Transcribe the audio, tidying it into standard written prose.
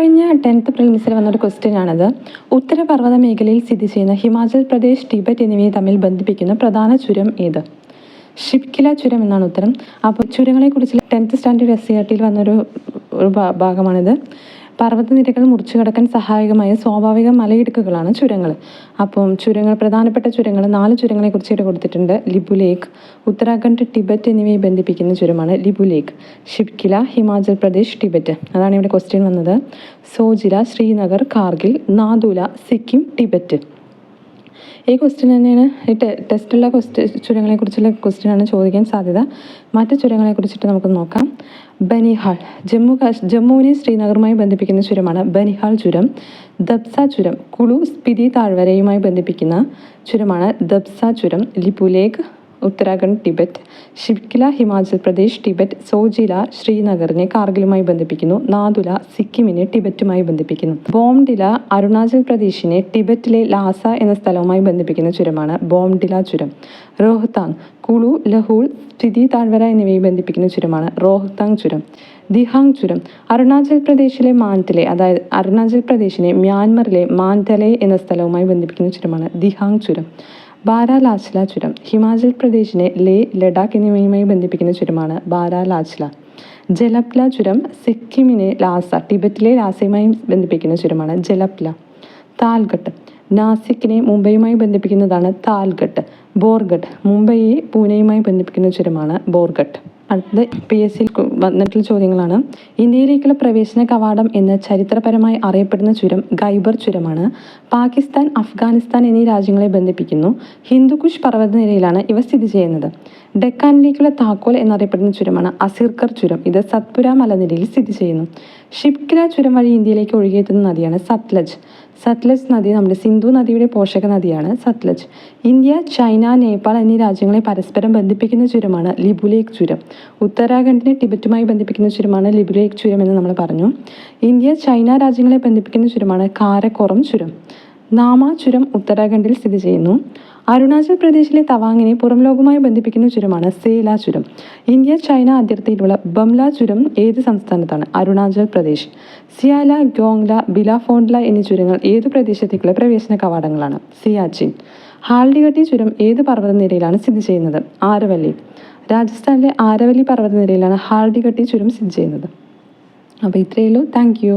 കഴിഞ്ഞ 10th പ്രിലിംസിൽ വന്നൊരു question ആണത്. ഉത്തരപർവ്വത മേഖലയിൽ സ്ഥിതി ചെയ്യുന്ന ഹിമാചൽ പ്രദേശ്, ടിബറ്റ് എന്നിവയെ തമ്മിൽ ബന്ധിപ്പിക്കുന്ന പ്രധാന ചുരം ഏത്? ഷിപ്കില ചുരം എന്നാണ് ഉത്തരം. അപ്പോൾ ചുരങ്ങളെക്കുറിച്ച് 10th സ്റ്റാൻഡേർഡ് SCERT വന്നൊരു ഭാഗമാണിത്. പർവ്വതനിരകൾ മുറിച്ചു കടക്കാൻ സഹായകമായ സ്വാഭാവിക മലയിടുക്കുകളാണ് ചുരങ്ങൾ. അപ്പം പ്രധാനപ്പെട്ട ചുരങ്ങൾ 4 ചുരങ്ങളെക്കുറിച്ച് ഇവിടെ കൊടുത്തിട്ടുണ്ട്. ലിബുലേക്ക്, ഉത്തരാഖണ്ഡ്, ടിബറ്റ് എന്നിവയെ ബന്ധിപ്പിക്കുന്ന ചുരമാണ് ലിബുലേക്ക്. ഷിപ്കില, ഹിമാചൽ പ്രദേശ്, ടിബറ്റ്, അതാണ് ഇവിടെ ക്വസ്റ്റ്യൻ വന്നത്. സോജില, ശ്രീനഗർ, കാർഗിൽ, നാഥുല, സിക്കിം, ടിബറ്റ്. ഈ ക്വസ്റ്റ്യൻ തന്നെയാണ് ഈ ടെസ്റ്റുള്ള ചുരങ്ങളെക്കുറിച്ചുള്ള ക്വസ്റ്റ്യനാണ് ചോദിക്കാൻ സാധ്യത. മറ്റ് ചുരങ്ങളെക്കുറിച്ചിട്ട് നമുക്ക് നോക്കാം. ബനിഹാൾ, ജമ്മുവിനെ ശ്രീനഗറുമായി ബന്ധിപ്പിക്കുന്ന ചുരമാണ് ബനിഹാൾ ചുരം. ദബ്സ ചുരം, കുളു സ്പിതി താഴ്വരയുമായി ബന്ധിപ്പിക്കുന്ന ചുരമാണ് ദബ്സ ചുരം. ലിപുലേക്ക്, ഉത്തരാഖണ്ഡ്, ടിബറ്റ്. ഷിപ്കില, ഹിമാചൽ പ്രദേശ്, ടിബറ്റ്. സോജില, ശ്രീനഗറിനെ കാർഗിലുമായി ബന്ധിപ്പിക്കുന്നു. നാഥുല, സിക്കിമിനെ ടിബറ്റുമായി ബന്ധിപ്പിക്കുന്നു. ബോംഡില, അരുണാചൽ പ്രദേശിനെ ടിബറ്റിലെ ലാസ എന്ന സ്ഥലവുമായി ബന്ധിപ്പിക്കുന്ന ചുരമാണ് ബോംഡില ചുരം. റോഹ്താങ്, കുളു, ലഹൂൾ, സ്പിതി താഴ്വര എന്നിവയെ ബന്ധിപ്പിക്കുന്ന ചുരമാണ് റോഹ്താങ് ചുരം. ദിഹാങ് ചുരം, അരുണാചൽ പ്രദേശിലെ അരുണാചൽ പ്രദേശിനെ മ്യാൻമറിലെ മാൻഡലെ എന്ന സ്ഥലവുമായി ബന്ധിപ്പിക്കുന്ന ചുരമാണ് ദിഹാങ് ചുരം. ബാരാലാച്ല ചുരം, ഹിമാചൽ പ്രദേശിനെ ലേ, ലഡാക്ക് എന്നിവയുമായി ബന്ധിപ്പിക്കുന്ന ചുരമാണ് ബാരാലാച്ല. ജലപ്ല ചുരം, സിക്കിമിനെ ലാസ, ടിബറ്റിലെ ലാസയുമായി ബന്ധിപ്പിക്കുന്ന ചുരമാണ് ജലപ്ല. താൽഘട്ട്, നാസിക്കിനെ മുംബൈയുമായി ബന്ധിപ്പിക്കുന്നതാണ് താൽഘട്ട്. ബോർഘട്ട്, മുംബൈയെ പൂനെയുമായി ബന്ധിപ്പിക്കുന്ന ചുരമാണ് ബോർഘട്ട്. അടുത്തത് PSC വന്നിട്ടുള്ള ചോദ്യങ്ങളാണ്. ഇന്ത്യയിലേക്കുള്ള പ്രവേശന കവാടം എന്ന് ചരിത്രപരമായി അറിയപ്പെടുന്ന ചുരം ഖൈബർ ചുരമാണ്. പാകിസ്ഥാൻ, അഫ്ഗാനിസ്ഥാൻ എന്നീ രാജ്യങ്ങളെ ബന്ധിപ്പിക്കുന്നു. ഹിന്ദുക്കുഷ് പർവ്വതനിരയിലാണ് ഇവ സ്ഥിതി ചെയ്യുന്നത്. ഡെക്കാനിലേക്കുള്ള താക്കോൽ എന്നറിയപ്പെടുന്ന ചുരമാണ് അസിർക്കർ ചുരം. ഇത് സത്പുര മലനിരയിൽ സ്ഥിതി ചെയ്യുന്നു. ഷിപ്കില ചുരം വഴി ഇന്ത്യയിലേക്ക് ഒഴുകിയെത്തുന്ന നദിയാണ് സത്ലജ്. സത്ലജ് നദി നമ്മുടെ സിന്ധു നദിയുടെ പോഷക നദിയാണ് സത്ലജ്. ഇന്ത്യ, ചൈന, നേപ്പാൾ എന്നീ രാജ്യങ്ങളെ പരസ്പരം ബന്ധിപ്പിക്കുന്ന ചുരമാണ് ലിബുലേക്ക് ചുരം. ഉത്തരാഖണ്ഡിനെ ടിബറ്റുമായി ബന്ധിപ്പിക്കുന്ന ചുരമാണ് ലിബുലേക്ക് ചുരം എന്ന് നമ്മൾ പറഞ്ഞു. ഇന്ത്യ, ചൈന രാജ്യങ്ങളെ ബന്ധിപ്പിക്കുന്ന ചുരമാണ് കാരക്കോറം ചുരം. നാമ ചുരം ഉത്തരാഖണ്ഡിൽ സ്ഥിതി ചെയ്യുന്നു. അരുണാചൽ പ്രദേശിലെ തവാങ്ങിനെ പുറം ലോകവുമായി ബന്ധിപ്പിക്കുന്ന ചുരമാണ് സേല ചുരം. ഇന്ത്യ, ചൈന അതിർത്തിയിലുള്ള ബംല ചുരം ഏത് സംസ്ഥാനത്താണ്? അരുണാചൽ പ്രദേശ്. സിയാല, ഗോങ്ല, ബിലാഫോണ്ട്ല എന്നീ ചുരങ്ങൾ ഏത് പ്രദേശത്തേക്കുള്ള പ്രവേശന കവാടങ്ങളാണ്? സിയാച്ചിൻ. ഹാൽഡിഗട്ടി ചുരം ഏത് പർവ്വതനിരയിലാണ് സ്ഥിതി ചെയ്യുന്നത്? ആരവല്ലി. രാജസ്ഥാനിലെ ആരവല്ലി പർവ്വതനിരയിലാണ് ഹാൽഡിഗട്ടി ചുരം സ്ഥിതി ചെയ്യുന്നത്. അപ്പോൾ ഇത്രയേ ഉള്ളൂ. Thank you.